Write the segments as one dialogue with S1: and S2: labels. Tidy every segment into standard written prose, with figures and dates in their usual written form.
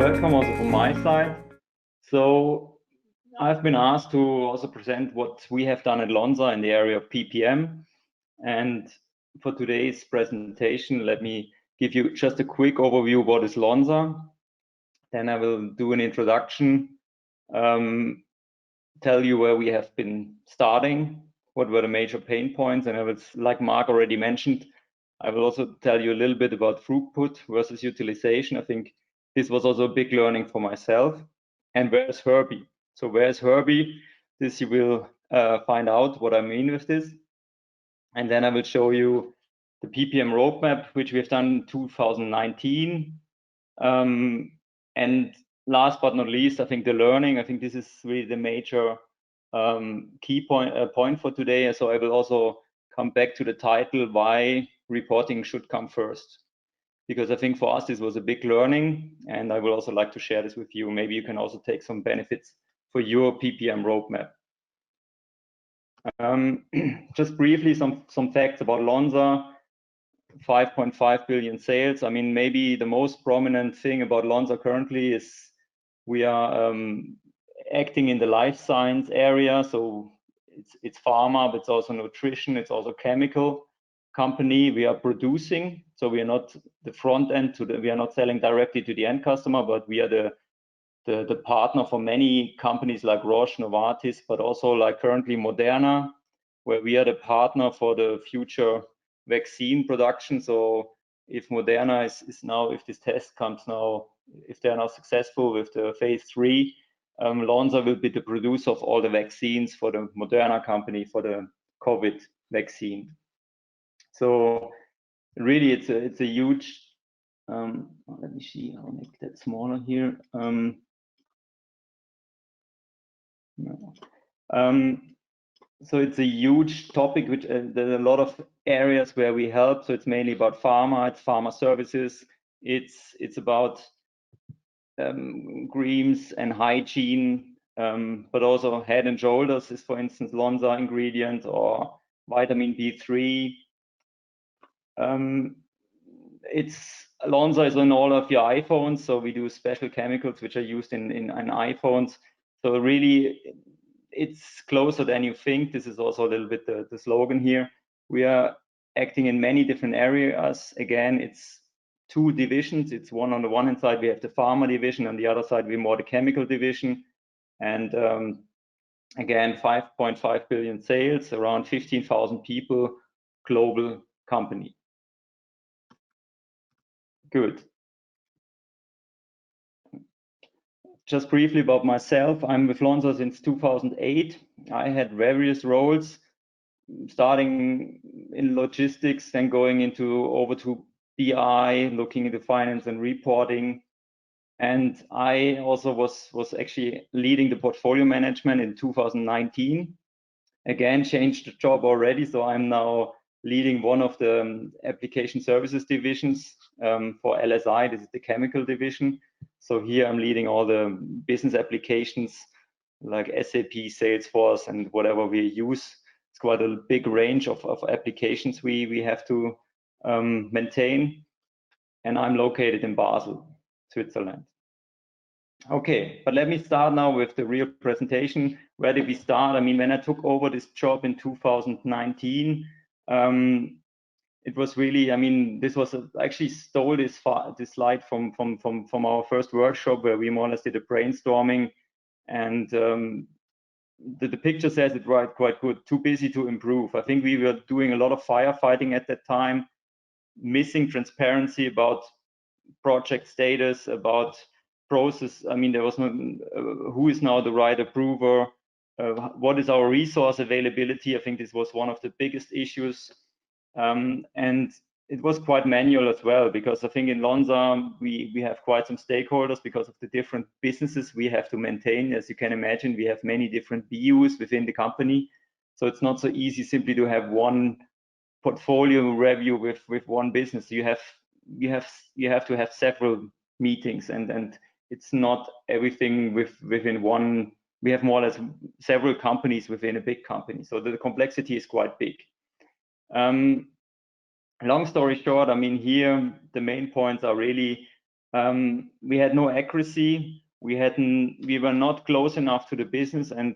S1: welcome also from my side. So I've been asked to also present what we have done at Lonza in the area of PPM. And for today's presentation, let me give you just a quick overview of what is Lonza. Then I will do an introduction, tell you where we have been starting, what were the major pain points, and I will, like Mark already mentioned, I will also tell you a little bit about throughput versus utilization. I think this was also a big learning for myself. And where's Herbie? So where's Herbie? This you will find out what I mean with this. And then I will show you the PPM roadmap, which we have done in 2019. And last but not least, I think the learning, I think this is really the major key point for today. So I will also come back to the title, why reporting should come first. Because I think for us, this was a big learning, and I will also like to share this with you. Maybe you can also take some benefits for your PPM roadmap. Just briefly, some facts about Lonza. 5.5 billion sales. I mean, maybe the most prominent thing about Lonza currently is we are acting in the life science area. So it's pharma, but it's also nutrition. It's also chemical company. We are producing. So we are not the front end we are not selling directly to the end customer, but we are the partner for many companies like Roche, Novartis, but also like currently Moderna, where we are the partner for the future vaccine production. So if Moderna is now, if this test comes now, if they're now successful with the phase 3, Lonza will be the producer of all the vaccines for the Moderna company for the COVID vaccine. So really, it's a huge. Let me see. I'll make that smaller here. So it's a huge topic, which there's a lot of areas where we help. So it's mainly about pharma, it's pharma services, it's about creams and hygiene, but also Head and Shoulders is, for instance, Lonza ingredient, or vitamin B3. It's Lonza is on all of your iPhones, so we do special chemicals which are used in iPhones. So really, it's closer than you think. This is also a little bit the slogan here. We are acting in many different areas. Again, it's two divisions. It's one on the one hand side, we have the pharma division, on the other side, we're more the chemical division. And again, 5.5 billion sales, around 15,000 people, global company. Good. Just briefly about myself, I'm with Lonza since 2008. I had various roles, starting in logistics, then going over to BI, looking into finance and reporting. And I also was actually leading the portfolio management in 2019. Again, changed the job already, so I'm now leading one of the application services divisions for LSI. This is the chemical division. So here I'm leading all the business applications like SAP, Salesforce, and whatever we use. It's quite a big range of applications we have to maintain. And I'm located in Basel, Switzerland. Okay, but let me start now with the real presentation. Where did we start? I mean, when I took over this job in 2019, it was really, I mean, this was I actually stole this slide from our first workshop where we more or less did a brainstorming, and the picture says it right quite good. Too busy to improve. I think we were doing a lot of firefighting at that time, missing transparency about project status, about process. I mean, there was no who is now the right approver, what is our resource availability. I think this was one of the biggest issues, and it was quite manual as well, because I think in Lonza we have quite some stakeholders because of the different businesses we have to maintain. As you can imagine, we have many different BUs within the company, so it's not so easy simply to have one portfolio review with one business. You have to have several meetings, and it's not everything within one. We have more or less several companies within a big company, so the complexity is quite big. Long story short, I mean, here the main points are really We had no accuracy. We were not close enough to the business, and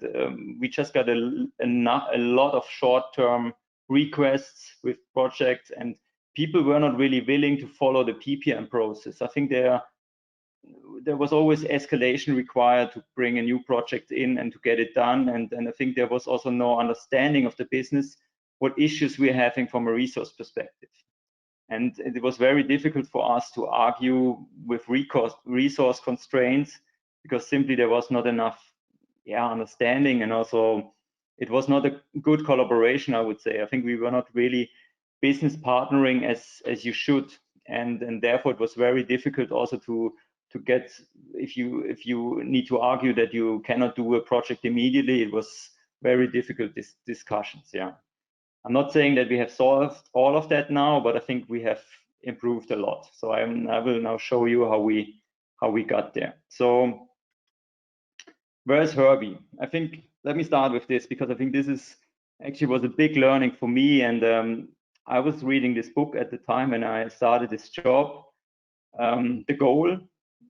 S1: we just got a lot of short-term requests with projects, and people were not really willing to follow the PPM process. I think there was always escalation required to bring a new project in and to get it done, and I think there was also no understanding of the business, what issues we're having from a resource perspective. And it was very difficult for us to argue with resource constraints, because simply there was not enough understanding, and also it was not a good collaboration, I would say. I think we were not really business partnering as you should, and therefore it was very difficult also to get, if you need to argue that you cannot do a project immediately, it was very difficult discussions. I'm not saying that we have solved all of that now, but I think we have improved a lot. So I will now show you how we got there. So where's Herbie? I think, let me start with this, because I think this is actually was a big learning for me. And I was reading this book at the time when I started this job. The Goal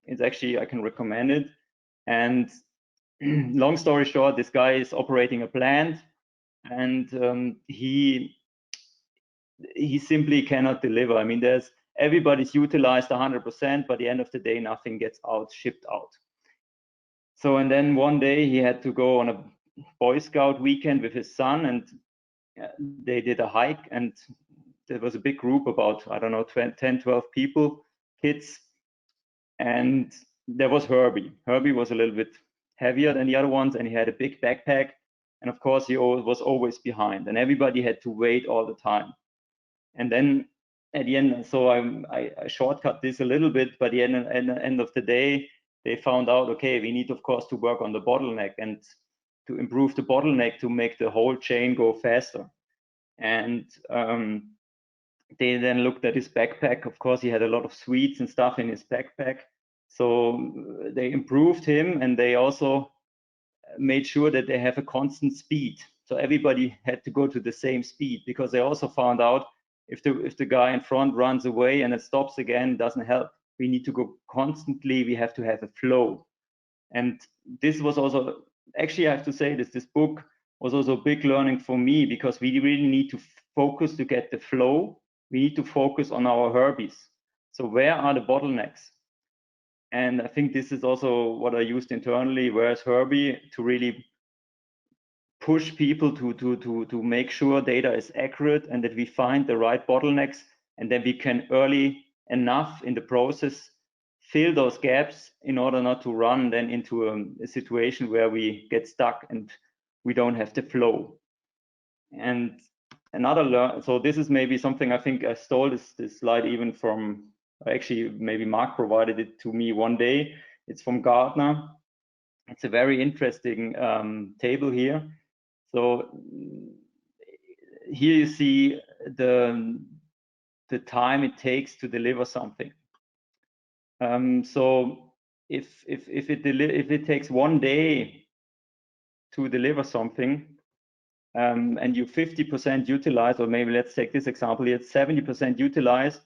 S1: is actually, I can recommend it. And long story short, this guy is operating a plant, and he simply cannot deliver. I mean, everybody's utilized 100%, but at the end of the day, nothing gets shipped out. So, and then one day he had to go on a Boy Scout weekend with his son, and they did a hike, and there was a big group, about, I don't know, 10, 12 people, kids, and there was Herbie. Herbie was a little bit heavier than the other ones, and he had a big backpack, and of course he was always behind, and everybody had to wait all the time. And then at the end, so I shortcut this a little bit, but at the end of the day, they found out, okay, we need, of course, to work on the bottleneck and to improve the bottleneck to make the whole chain go faster. And they then looked at his backpack. Of course, he had a lot of sweets and stuff in his backpack. So they improved him, and they also made sure that they have a constant speed. So everybody had to go to the same speed, because they also found out if the guy in front runs away and it stops again, it doesn't help. We need to go constantly. We have to have a flow. And this was also, actually, I have to say this book was also a big learning for me, because we really need to focus to get the flow. We need to focus on our Herbies. So where are the bottlenecks? And I think this is also what I used internally, whereas Herbie, to really push people to make sure data is accurate and that we find the right bottlenecks, and then we can early enough in the process fill those gaps in order not to run then into a situation where we get stuck and we don't have the flow. And so this is maybe something, I think I stole this slide even from, actually maybe Mark provided it to me one day. It's from Gartner. It's a very interesting table here. So here you see the time it takes to deliver something. So if it takes 1 day to deliver something, and you 50% utilize, or maybe let's take this example here, it's 70% utilized,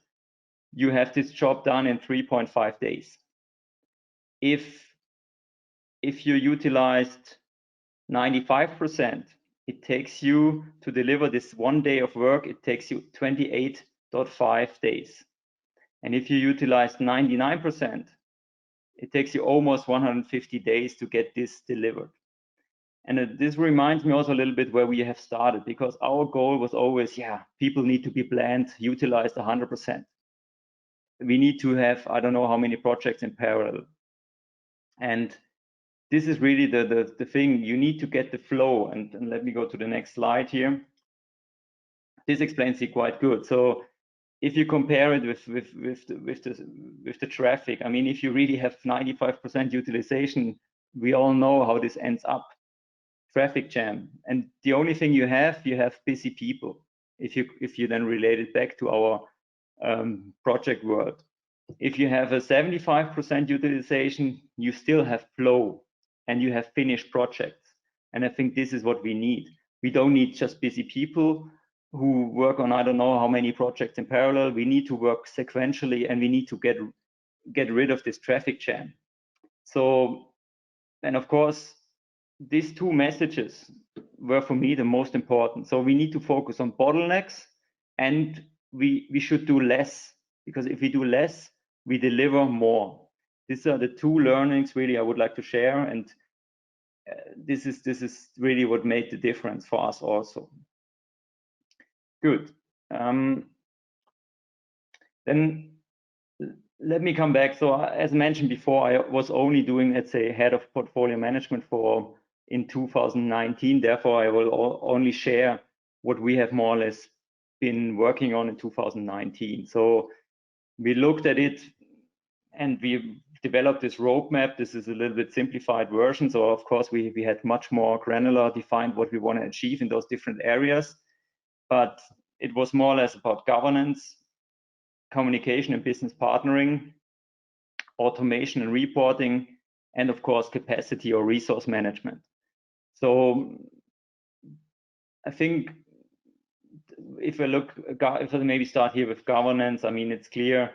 S1: you have this job done in 3.5 days. If you utilized 95%, it takes you to deliver this 1 day of work, it takes you 28.5 days. And if you utilize 99%, it takes you almost 150 days to get this delivered. And this reminds me also a little bit where we have started, because our goal was always, people need to be planned, utilized 100%. We need to have, I don't know how many projects in parallel. And this is really the thing. You need to get the flow. And let me go to the next slide here. This explains it quite good. So if you compare it with the traffic, I mean, if you really have 95% utilization, we all know how this ends up. Traffic jam. And the only thing you have busy people. If you then relate it back to our project world. If you have a 75% utilization, you still have flow and you have finished projects. And I think this is what we need. We don't need just busy people who work on, I don't know how many projects in parallel. We need to work sequentially, and we need to get get rid of this traffic jam. So, and of course, these two messages were for me the most important. So we need to focus on bottlenecks, and we should do less, because if we do less, we deliver more. These are the two learnings really I would like to share, and this is really what made the difference for us also. Good. Then let me come back. So as mentioned before, I was only doing, let's say, head of portfolio management in 2019. Therefore, I will only share what we have more or less been working on in 2019. So we looked at it and we developed this roadmap. This is a little bit simplified version. So of course, we had much more granular defined what we want to achieve in those different areas. But it was more or less about governance, communication and business partnering, automation and reporting, and of course, capacity or resource management. So I think if I maybe start here with governance, I mean, it's clear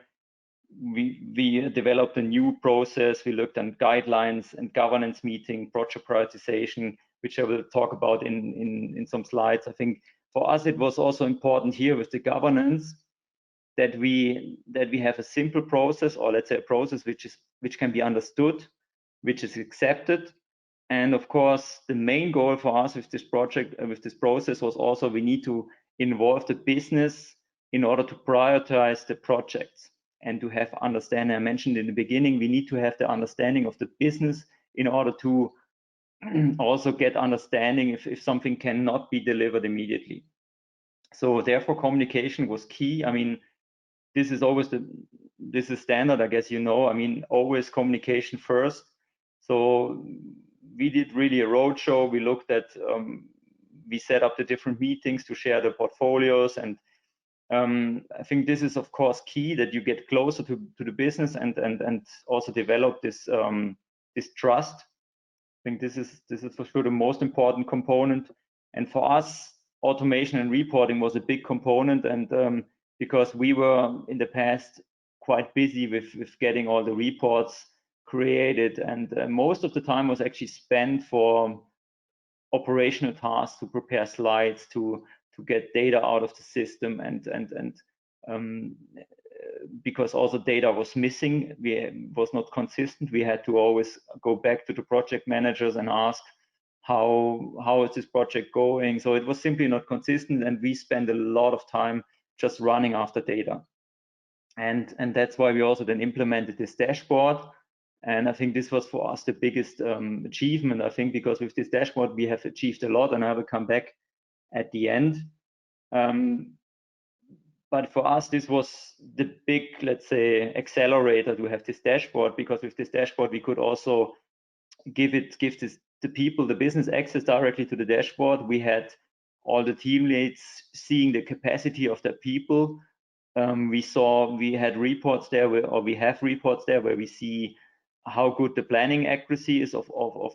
S1: we developed a new process. We looked at guidelines and governance meeting, project prioritization, which I will talk about in some slides. I think for us, it was also important here with the governance that we have a simple process, or let's say a process which can be understood, which is accepted. And of course, the main goal for us with this project, with this process, was also we need to involve the business in order to prioritize the projects and to have understanding. I mentioned in the beginning, we need to have the understanding of the business in order to also get understanding if something cannot be delivered immediately. So therefore, communication was key. I mean, this is always this is standard, I guess, you know. I mean, always communication first. So we did really a roadshow. We looked at, we set up the different meetings to share the portfolios, and I think this is of course key, that you get closer to the business and also develop this this trust. I think this is for sure the most important component. And for us, automation and reporting was a big component, and because we were in the past quite busy with getting all the reports created, and most of the time was actually spent for operational tasks, to prepare slides, to get data out of the system, and because also data was missing, was not consistent. We had to always go back to the project managers and ask, how is this project going? So it was simply not consistent, and we spent a lot of time just running after data. And that's why we also then implemented this dashboard. And I think this was for us the biggest achievement, I think, because with this dashboard we have achieved a lot, and I will come back at the end. But for us, this was the big, let's say, accelerator to have this dashboard, because with this dashboard we could also give the people, the business, access directly to the dashboard. We had all the team leads seeing the capacity of their people. We had reports there, we have reports there where we see how good the planning accuracy is of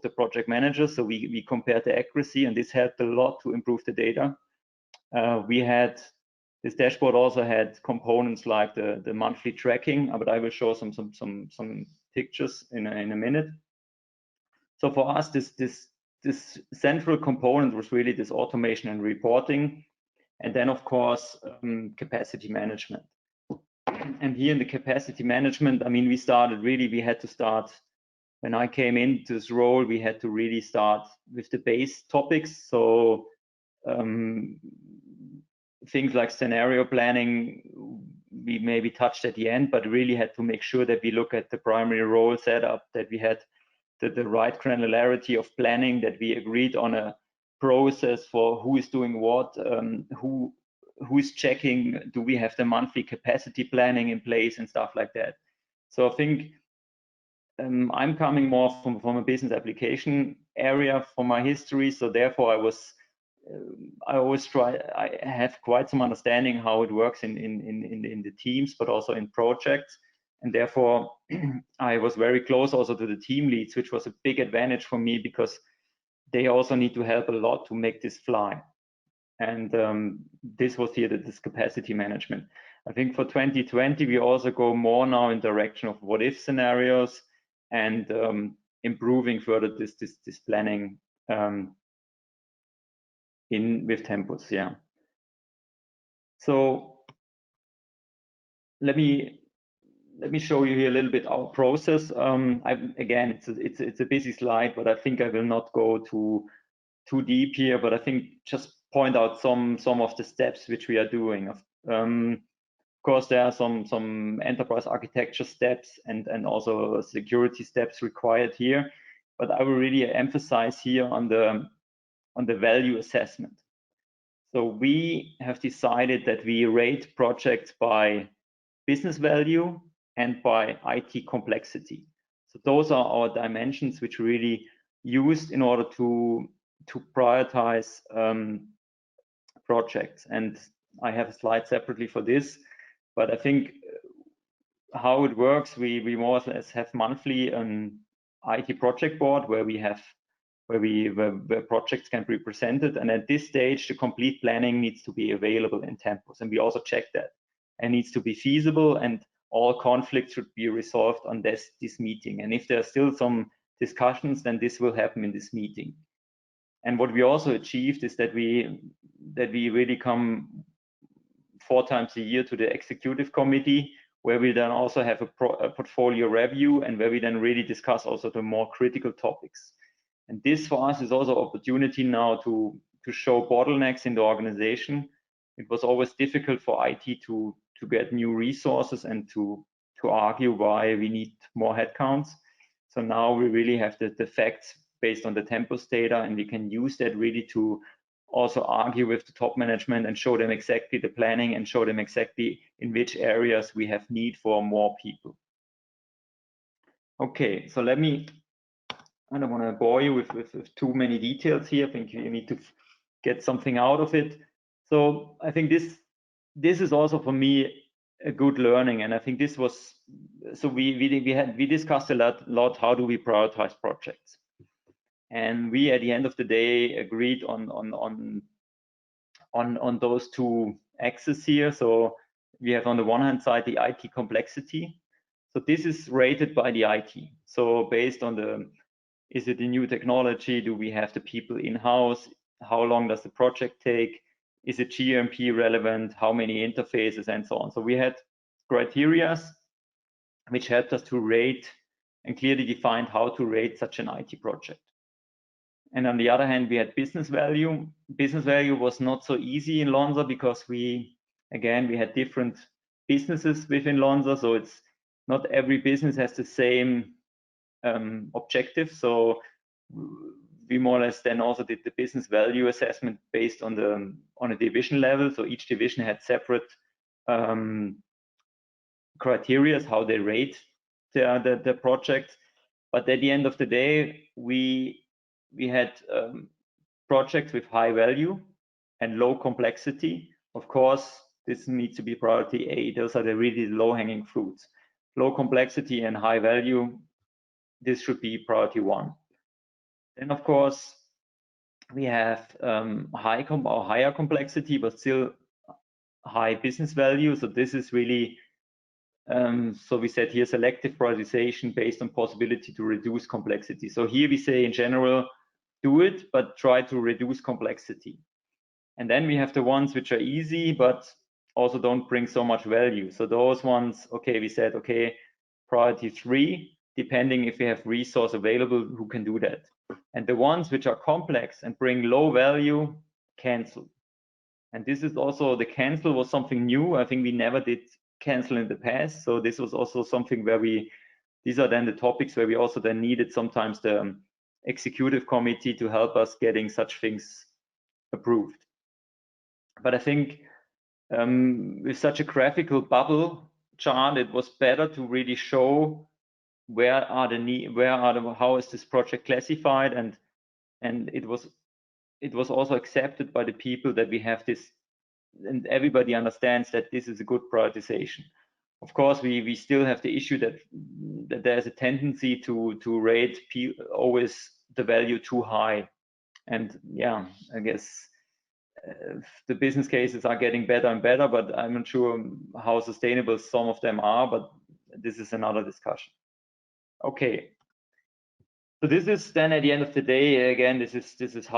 S1: the project managers. So we compared the accuracy, and this helped a lot to improve the data. This dashboard also had components like the monthly tracking, but I will show some pictures in a minute. So for us, this central component was really this automation and reporting, and then of course capacity management. And here in the capacity management, I mean, we had to start, when I came into this role, we had to really start with the base topics. So things like scenario planning, we maybe touched at the end, but really had to make sure that we look at the primary role setup, that we had the right granularity of planning, that we agreed on a process for who is doing what, who is checking, do we have the monthly capacity planning in place and stuff like that. So I think I'm coming more from a business application area for my history, so therefore I have quite some understanding how it works in the teams, but also in projects. And therefore, I was very close also to the team leads, which was a big advantage for me, because they also need to help a lot to make this fly. And this was here, this capacity management. I think for 2020 we also go more now in direction of what if scenarios and improving further this planning with Tempus. Yeah. So let me show you here a little bit our process. Again, it's a busy slide, but I think I will not go too deep here. But I think just point out some of the steps which we are doing. Of course, there are some enterprise architecture steps and also security steps required here. But I will really emphasize here on the value assessment. So we have decided that we rate projects by business value and by IT complexity. So those are our dimensions which we really used in order to prioritize projects. And I have a slide separately for this, but I think how it works, we more or less have monthly an IT project board where projects can be presented, and at this stage the complete planning needs to be available in Tempus, and we also check that, and needs to be feasible, and all conflicts should be resolved on this meeting. And if there are still some discussions, then this will happen in this meeting. And what we also achieved is that we really come 4 times a year to the executive committee, where we then also have a portfolio review, and where we then really discuss also the more critical topics. And this for us is also opportunity now to show bottlenecks in the organization. It was always difficult for IT to get new resources and to argue why we need more headcounts. So now we really have the facts based on the Tempus data, and we can use that really to also argue with the top management and show them exactly the planning and show them exactly in which areas we have need for more people. Okay, so I don't want to bore you with too many details here. I think you need to get something out of it. So I think this is also for me a good learning, and I think this was, so we discussed a lot how do we prioritize projects, and we at the end of the day agreed on those 2 axes here. So we have on the one hand side the IT complexity. So this is rated by the IT. So based on is it a new technology? Do we have the people in-house? How long does the project take? Is it GMP relevant? How many interfaces and so on? So we had criteria which helped us to rate and clearly defined how to rate such an IT project. And on the other hand, we had business value. Business value was not so easy in Lonza because we had different businesses within Lonza. So it's not every business has the same objective. So we more or less then also did the business value assessment based on a division level. So each division had separate criteria how they rate the project. But at the end of the day, we had projects with high value and low complexity. Of course, this needs to be priority A. Those are the really low-hanging fruits. Low complexity and high value, this should be priority 1. Then of course we have higher complexity, but still high business value. So this is really, so we said here selective prioritization based on possibility to reduce complexity. So here we say in general, do it, but try to reduce complexity. And then we have the ones which are easy, but also don't bring so much value. So those ones, okay, we said, okay, priority 3, depending if we have resource available who can do that. And the ones which are complex and bring low value, cancel. And this is also, the cancel was something new. I think we never did cancel in the past. So this was also something where these are then the topics where we also then needed sometimes the executive committee to help us getting such things approved. But I think with such a graphical bubble chart, it was better to really show how is this project classified, and it was also accepted by the people that we have this, and everybody understands that this is a good prioritization. Of course, we still have the issue that there's a tendency to rate always the value too high, and yeah, I guess the business cases are getting better and better, but I'm not sure how sustainable some of them are, but this is another discussion. Okay. So this is then at the end of the day, again, this is just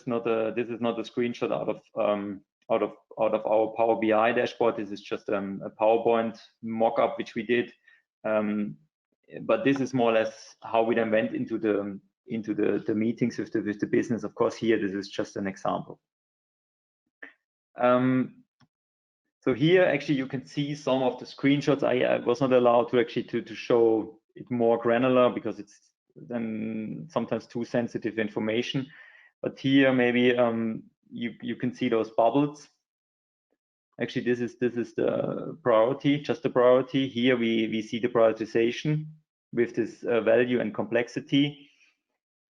S1: not a screenshot out of our Power BI dashboard. This is just a PowerPoint mock-up which we did. But this is more or less how we then went into the meetings with the business. Of course, here this is just an example. So here actually you can see some of the screenshots. I was not allowed to actually to show it more granular because it's then sometimes too sensitive information. But here maybe you can see those bubbles. Actually, this is the priority, just the priority. Here we see the prioritization with this value and complexity.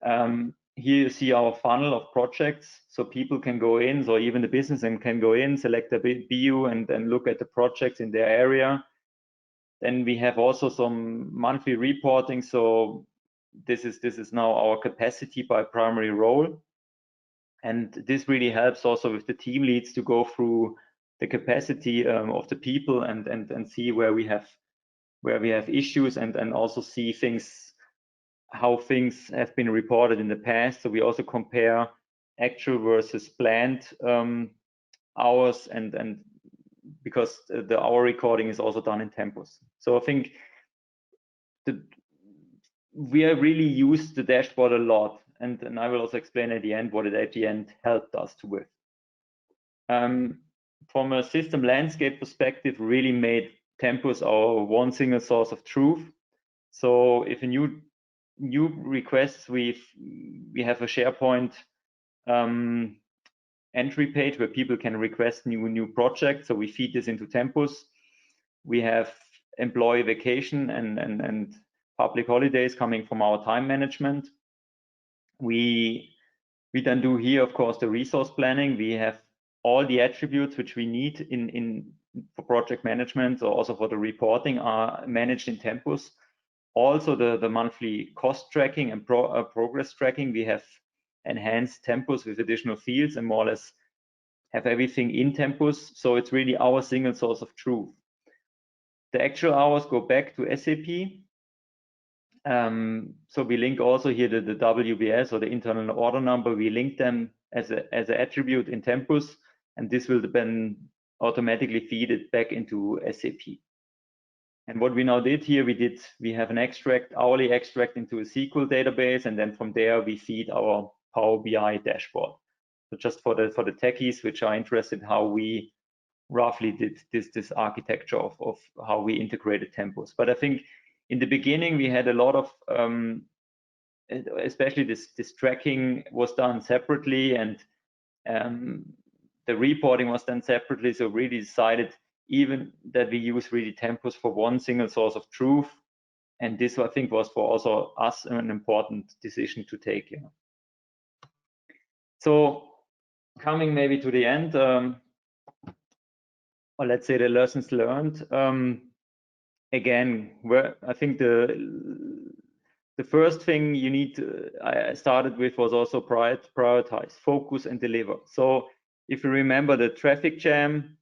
S1: Here you see our funnel of projects, so people can go in, so even the business can go in, select a BU, and then look at the projects in their area. Then we have also some monthly reporting. So this is now our capacity by primary role, and this really helps also with the team leads to go through the capacity of the people and see where we have issues and also see things, how things have been reported in the past. So we also compare actual versus planned hours, and because the hour recording is also done in Tempus. So I think we have really used the dashboard a lot, and I will also explain at the end what it at the end helped us to with. From a system landscape perspective, really made Tempus our one single source of truth. So if a new requests, we have a SharePoint entry page where people can request new projects. So we feed this into Tempus. We have employee vacation and public holidays coming from our time management. We then do here, of course, the resource planning. We have all the attributes which we need for project management, or also for the reporting, are managed in Tempus. Also, the monthly cost tracking and progress tracking, we have enhanced Tempus with additional fields and more or less have everything in Tempus. So it's really our single source of truth. The actual hours go back to SAP. So we link also here the WBS, or the internal order number. We link them as an attribute in Tempus, and this will then automatically feed it back into SAP. And what we now did here, we have an hourly extract into a SQL database, and then from there we feed our Power BI dashboard. So just for the techies which are interested how we roughly did this architecture of how we integrated Tempus. But I think in the beginning we had a lot of especially this tracking was done separately, and the reporting was done separately. So we really decided even that we use really Tempus for one single source of truth, and this I think was for also us an important decision to take. Yeah. So coming maybe to the end, or let's say the lessons learned. Again, where I think the first thing you need to, I started with was also prioritize, focus, and deliver. So if you remember the traffic jam,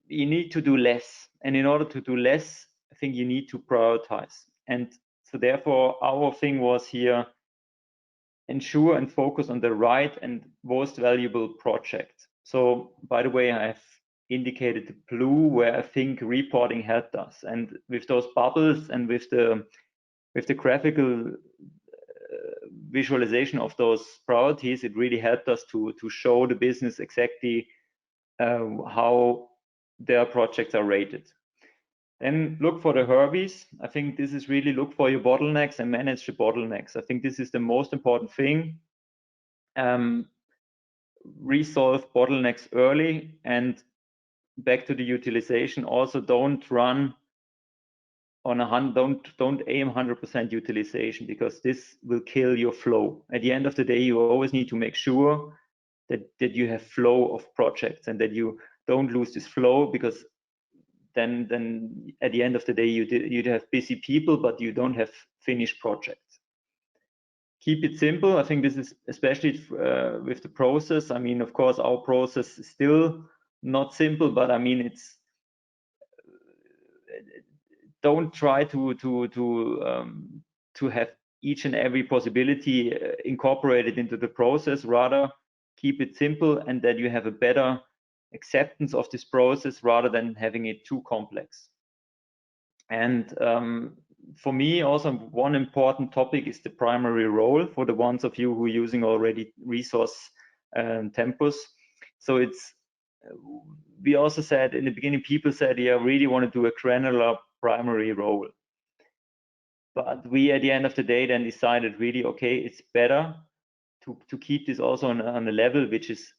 S1: you need to do less, and in order to do less, I think you need to prioritize. And so therefore our thing was here, ensure and focus on the right and most valuable project. So by the way, I have indicated the blue where I think reporting helped us, and with those bubbles and with the graphical visualization of those priorities, it really helped us to show the business exactly how their projects are rated. Then look for the Herbies. I think this is really look for your bottlenecks and manage the bottlenecks. I think this is the most important thing. Resolve bottlenecks early, and back to the utilization. Also, don't run on don't aim 100% utilization, because this will kill your flow. At the end of the day, you always need to make sure that you have flow of projects and that you don't lose this flow, because then at the end of the day you'd have busy people but you don't have finished projects. Keep it simple. I think this is especially with the process. I mean, of course, our process is still not simple, but I mean, it's don't try to have each and every possibility incorporated into the process. Rather, keep it simple, and that you have a better acceptance of this process rather than having it too complex. And for me, also one important topic is the primary role for the ones of you who are using already resource Tempus. So it's, we also said in the beginning, people said, yeah, really want to do a granular primary role. But we, at the end of the day, then decided really, okay, it's better to keep this also on a level which is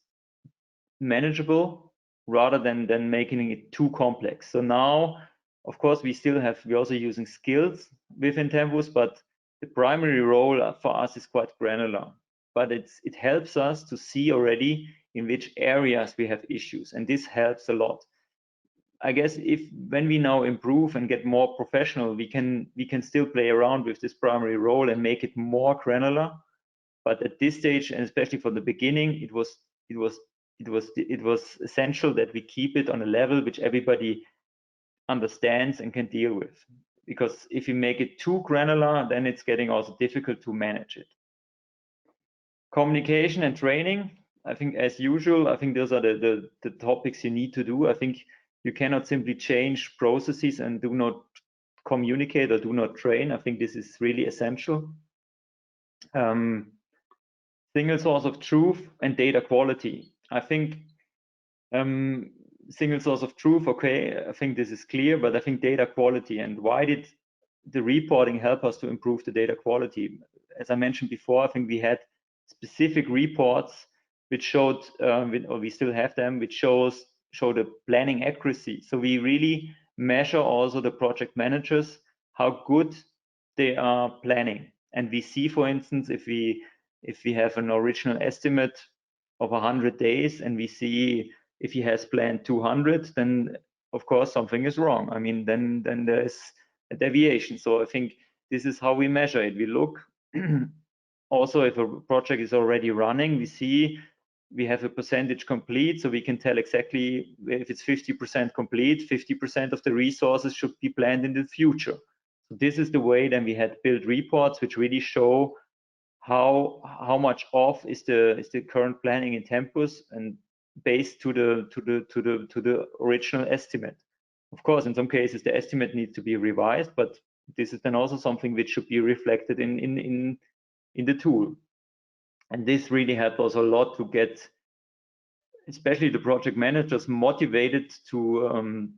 S1: manageable rather than making it too complex. So now, of course, we're also using skills within Tempus, but the primary role for us is quite granular. But it helps us to see already in which areas we have issues, and this helps a lot. I guess when we now improve and get more professional, we can still play around with this primary role and make it more granular. But at this stage, and especially for the beginning, it was essential that we keep it on a level which everybody understands and can deal with. Because if you make it too granular, then it's getting also difficult to manage it. Communication and training, I think as usual, I think those are the topics you need to do. I think you cannot simply change processes and do not communicate or do not train. I think this is really essential. Single source of truth and data quality. I think single source of truth, okay, I think this is clear, but I think data quality, and why did the reporting help us to improve the data quality? As I mentioned before, I think we had specific reports which showed, or we still have them, which show the planning accuracy. So we really measure also the project managers, how good they are planning. And we see, for instance, if we have an original estimate of 100 days and we see if he has planned 200, then of course something is wrong. I mean, then there's a deviation. So I think this is how we measure it. We look also if a project is already running, we see we have a percentage complete, so we can tell exactly if it's 50% complete, 50% of the resources should be planned in the future. So this is the way then we had built reports which really show how much off is the current planning in Tempus and based to the original estimate. Of course, in some cases the estimate needs to be revised, but this is then also something which should be reflected in the tool. And this really helps us a lot to get, especially the project managers, motivated to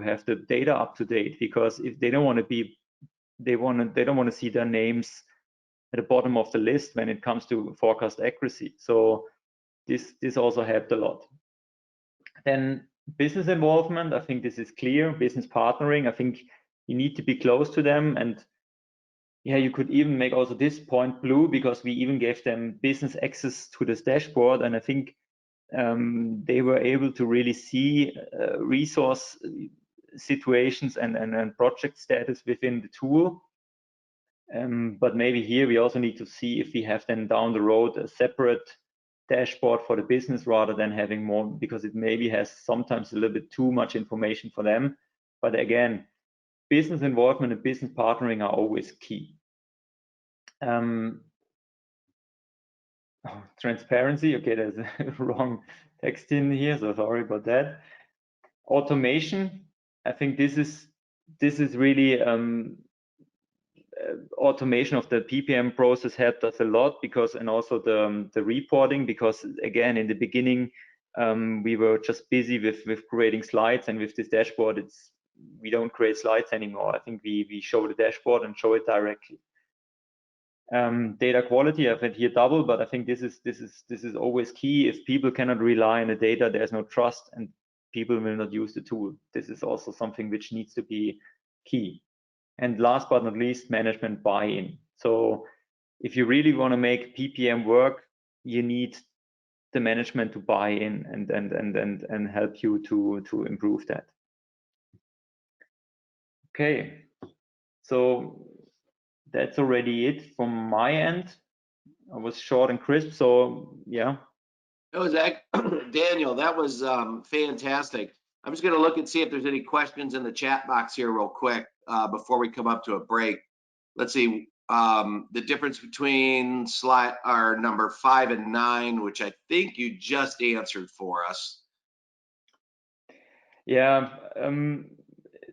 S1: have the data up to date, because if they don't want to be, they don't want to see their names at the bottom of the list when it comes to forecast accuracy. So this also helped a lot. Then business involvement, I think this is clear. Business partnering, I think you need to be close to them, and yeah, you could even make also this point blue, because we even gave them business access to this dashboard, and I think they were able to really see resource situations and project status within the tool. But maybe here we also need to see if we have then down the road a separate dashboard for the business rather than having more, because it maybe has sometimes a little bit too much information for them. But again, business involvement and business partnering are always key. Transparency, okay, there's a wrong text in here, so sorry about that. Automation, I think this is really automation of the PPM process helped us a lot, because, and also the reporting, because again in the beginning we were just busy with creating slides, and with this dashboard we don't create slides anymore. I think we show the dashboard and show it directly. Data quality, I've had here double, but I think this is always key. If people cannot rely on the data, there's no trust, and people will not use the tool. This is also something which needs to be key. And last but not least, management buy-in. So if you really want to make PPM work, you need the management to buy in and help you to improve that. Okay, so that's already it from my end. I was short and crisp, so yeah.
S2: That was Daniel, that was fantastic. I'm just going to look and see if there's any questions in the chat box here real quick before we come up to a break. Let's see the difference between slide or number 5 and 9, which I think you just answered for us.
S1: Yeah,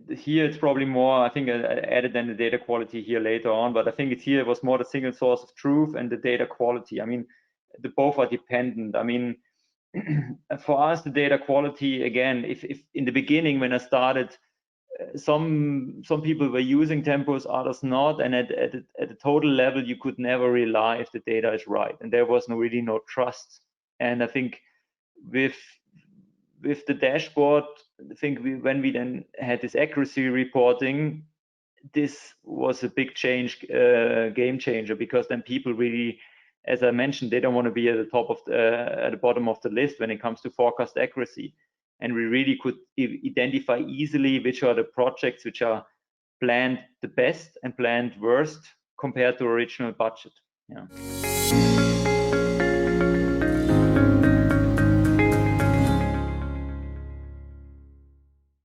S1: here it's probably more, I think I added then the data quality here later on, but I think it's here it was more the single source of truth and the data quality. I mean, the both are dependent. I mean, for us, the data quality, again, if in the beginning when I started, some people were using Tempus, others not, and at a total level, you could never rely if the data is right, and there was really no trust. And I think with the dashboard, I think when we then had this accuracy reporting, this was a big change, game changer, because then people really, as I mentioned, they don't want to be at the top of at the bottom of the list when it comes to forecast accuracy. And we really could identify easily which are the projects which are planned the best and planned worst compared to original budget. Yeah.